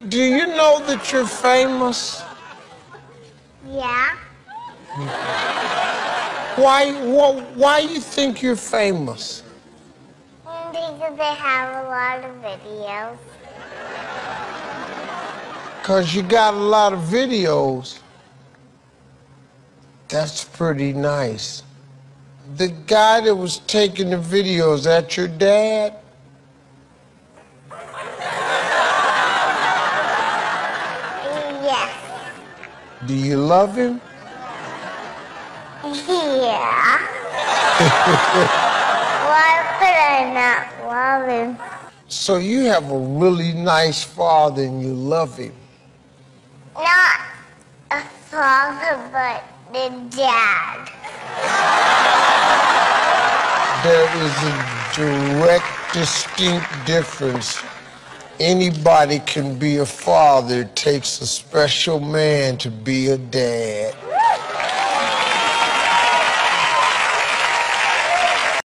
Do you know that you're famous? Yeah. Why you think you're famous? Because they have a lot of videos. Because you got a lot of videos. That's pretty nice. The guy that was taking the videos, that your dad? Yes. Do you love him? Yeah. Why could I not love him? So you have a really nice father and you love him. Not a father, but the dad. There is a direct, distinct difference. Anybody can be a father. It takes a special man to be a dad.